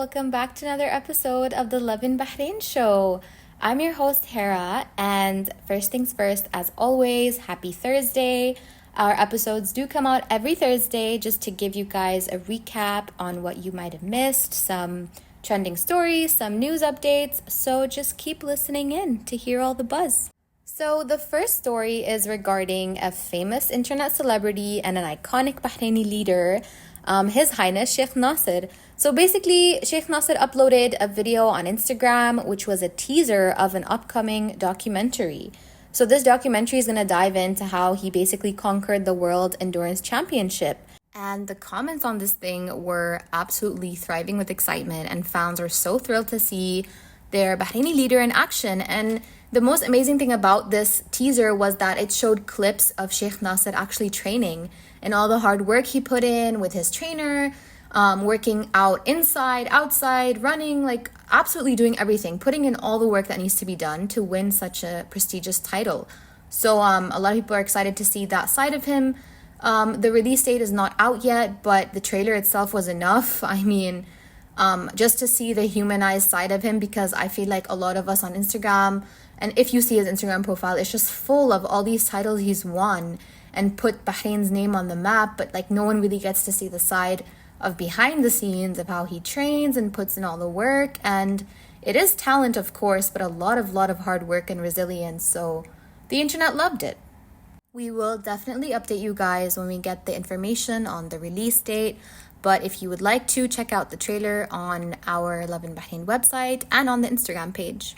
welcome back to another episode of the Love in Bahrain show. I'm your host, Hera, and first things first, as always, happy Thursday. Our episodes do come out every Thursday just to give you guys a recap on what you might have missed, some trending stories, some news updates, so just keep listening in to hear all the buzz. So the first story is regarding a famous internet celebrity and an iconic Bahraini leader, His Highness Sheikh Nasser. So basically, Sheikh Nasser uploaded a video on Instagram, which was a teaser of an upcoming documentary. So this documentary is going to dive into how he basically conquered the World Endurance Championship. And the comments on this thing were absolutely thriving with excitement, and fans were so thrilled to see their Bahraini leader in action. And the most amazing thing about this teaser was that it showed clips of Sheikh Nasser actually training and all the hard work he put in with his trainer, working out inside, outside, running, like absolutely doing everything, putting in all the work that needs to be done to win such a prestigious title. So a lot of people are excited to see that side of him. The release date is not out yet, but the trailer itself was enough. I mean, just to see the humanized side of him, because I feel like a lot of us on Instagram, and if you see his Instagram profile, it's just full of all these titles he's won and put Bahrain's name on the map, but like no one really gets to see the side of behind the scenes of how he trains and puts in all the work. And it is talent, of course, but a lot of hard work and resilience. So the internet loved it. We will definitely update you guys when we get the information on the release date. But if you would like to, check out the trailer on our Love in Bahrain website and on the Instagram page.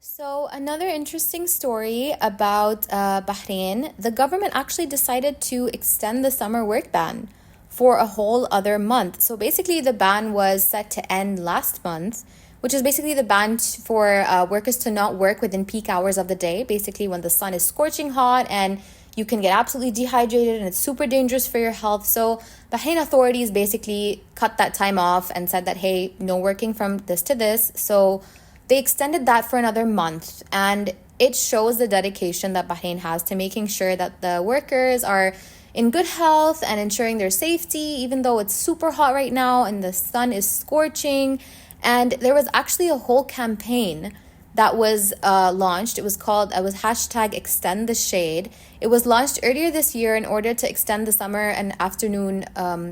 So another interesting story about Bahrain, the government actually decided to extend the summer work ban for a whole other month. So basically the ban was set to end last month, which is basically the ban for workers to not work within peak hours of the day, basically when the sun is scorching hot and you can get absolutely dehydrated and it's super dangerous for your health. So Bahrain authorities basically cut that time off and said that, hey, no working from this to this. So they extended that for another month, and it shows the dedication that Bahrain has to making sure that the workers are in good health and ensuring their safety, even though it's super hot right now and the sun is scorching. And there was actually a whole campaign that was launched. It was hashtag Extend the Shade. It was launched earlier this year in order to extend the summer and afternoon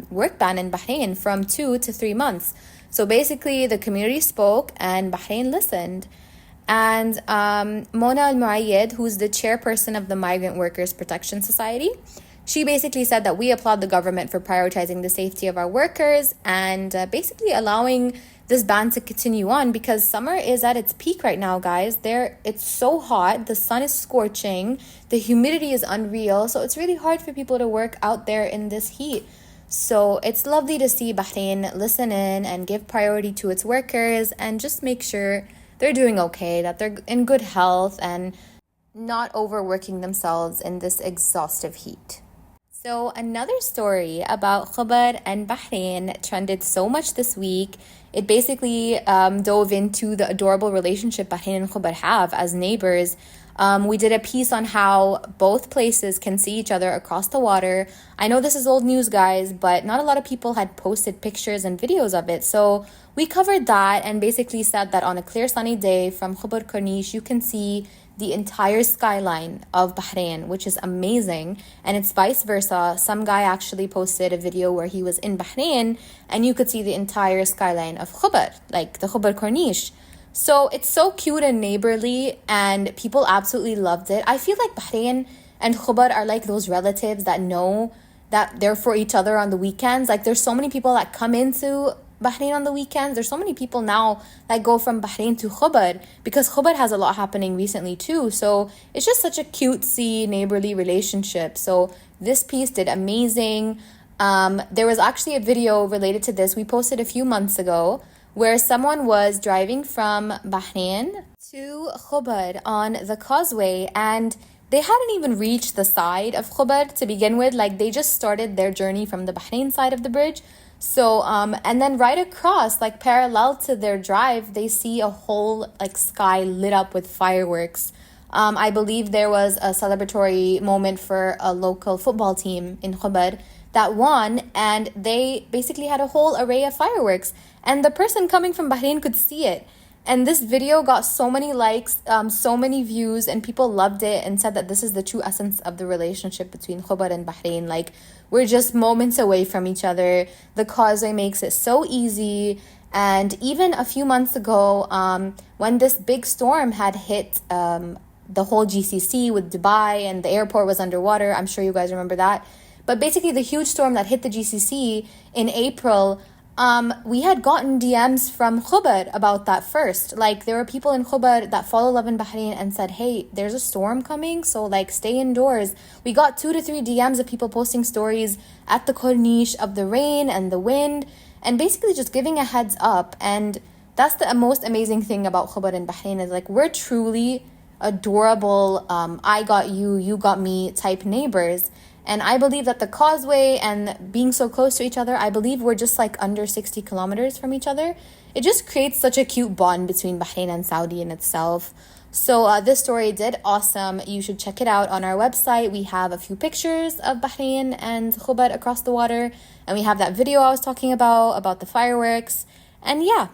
work ban in Bahrain from 2 to 3 months. So basically the community spoke and Bahrain listened. And Mona Al-Muayyid, who's the chairperson of the Migrant Workers Protection Society, she basically said that we applaud the government for prioritizing the safety of our workers and basically allowing this ban to continue on, because summer is at its peak right now, guys. It's so hot, the sun is scorching, the humidity is unreal, so it's really hard for people to work out there in this heat. So it's lovely to see Bahrain listen in and give priority to its workers and just make sure they're doing okay, that they're in good health and not overworking themselves in this exhaustive heat. So another story about Khobar and Bahrain trended so much this week. It basically dove into the adorable relationship Bahrain and Khobar have as neighbors. We did a piece on how both places can see each other across the water. I know this is old news, guys, but not a lot of people had posted pictures and videos of it. So we covered that and basically said that on a clear sunny day from Khobar Corniche, you can see the entire skyline of Bahrain, which is amazing. And it's vice versa. Some guy actually posted a video where he was in Bahrain and you could see the entire skyline of Khobar, like the Khobar Corniche. So it's so cute and neighborly and people absolutely loved it. I feel like Bahrain and Khobar are like those relatives that know that they're for each other on the weekends. Like there's so many people that come into Bahrain on the weekends. There's so many people now that go from Bahrain to Khobar because Khobar has a lot happening recently too. So it's just such a cutesy, neighborly relationship. So this piece did amazing. There was actually a video related to this we posted a few months ago where someone was driving from Bahrain to Khobar on the causeway and they hadn't even reached the side of Khobar to begin with. Like they just started their journey from the Bahrain side of the bridge. So, and then right across, like parallel to their drive, they see a whole like sky lit up with fireworks. I believe there was a celebratory moment for a local football team in Khobar that won, and they basically had a whole array of fireworks. And the person coming from Bahrain could see it. And this video got so many likes, so many views, and people loved it and said that this is the true essence of the relationship between Khobar and Bahrain. Like, we're just moments away from each other. The causeway makes it so easy. And even a few months ago, when this big storm had hit the whole GCC with Dubai and the airport was underwater, I'm sure you guys remember that. But basically, the huge storm that hit the GCC in April, we had gotten DMs from Khobar about that first. Like, there were people in Khobar that follow Love in Bahrain and said, hey, there's a storm coming, so like stay indoors. We got 2 to 3 DMs of people posting stories at the corniche of the rain and the wind, and basically just giving a heads up. And that's the most amazing thing about Khobar in Bahrain, is like, we're truly adorable, I got you, you got me type neighbors. And I believe that the causeway and being so close to each other, I believe we're just like under 60 kilometers from each other. It just creates such a cute bond between Bahrain and Saudi in itself. So this story did awesome. You should check it out on our website. We have a few pictures of Bahrain and Khobar across the water. And we have that video I was talking about the fireworks. And yeah,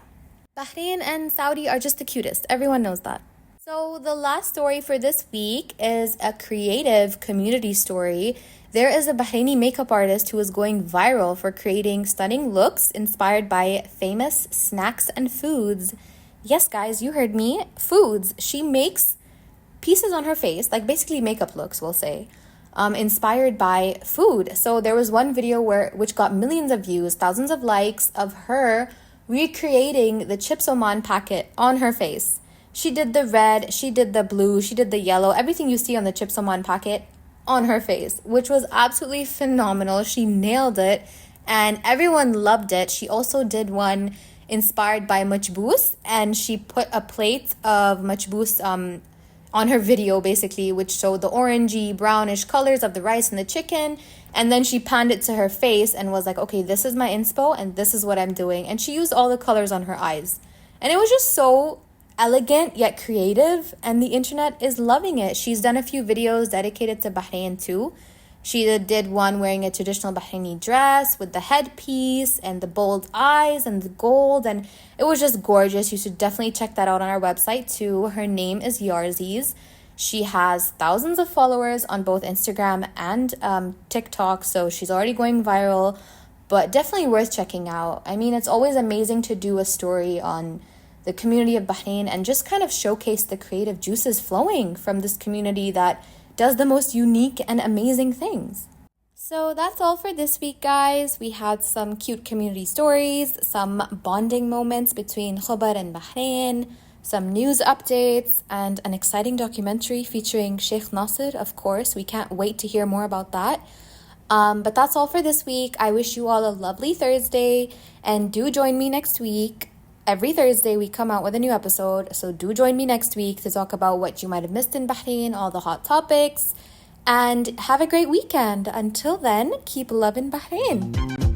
Bahrain and Saudi are just the cutest. Everyone knows that. So the last story for this week is a creative community story. There is a Bahraini makeup artist who is going viral for creating stunning looks inspired by famous snacks and foods. Yes, guys, you heard me. Foods. She makes pieces on her face, like basically makeup looks, we'll say, inspired by food. So there was one video which got millions of views, thousands of likes, of her recreating the Chips Oman packet on her face. She did the red, she did the blue, she did the yellow, everything you see on the Chips Oman packet on her face, which was absolutely phenomenal. She nailed it and everyone loved it. She also did one inspired by majboos, and she put a plate of majboos on her video basically, which showed the orangey brownish colors of the rice and the chicken, and then she panned it to her face and was like, okay, this is my inspo and this is what I'm doing. And she used all the colors on her eyes, and it was just so elegant yet creative, and the internet is loving it. She's done a few videos dedicated to Bahrain too. She did one wearing a traditional Bahraini dress with the headpiece and the bold eyes and the gold, and it was just gorgeous. You should definitely check that out on our website too. Her name is Yarzies. She has thousands of followers on both Instagram and TikTok, so she's already going viral, but definitely worth checking out. I mean, it's always amazing to do a story on the community of Bahrain and just kind of showcase the creative juices flowing from this community that does the most unique and amazing things. So that's all for this week, guys. We had some cute community stories, some bonding moments between Khobar and Bahrain, some news updates, and an exciting documentary featuring Sheikh Nasser, of course. We can't wait to hear more about that. But that's all for this week. I wish you all a lovely Thursday, and do join me next week. Every Thursday, we come out with a new episode, so do join me next week to talk about what you might have missed in Bahrain, all the hot topics, and have a great weekend. Until then, keep loving Bahrain.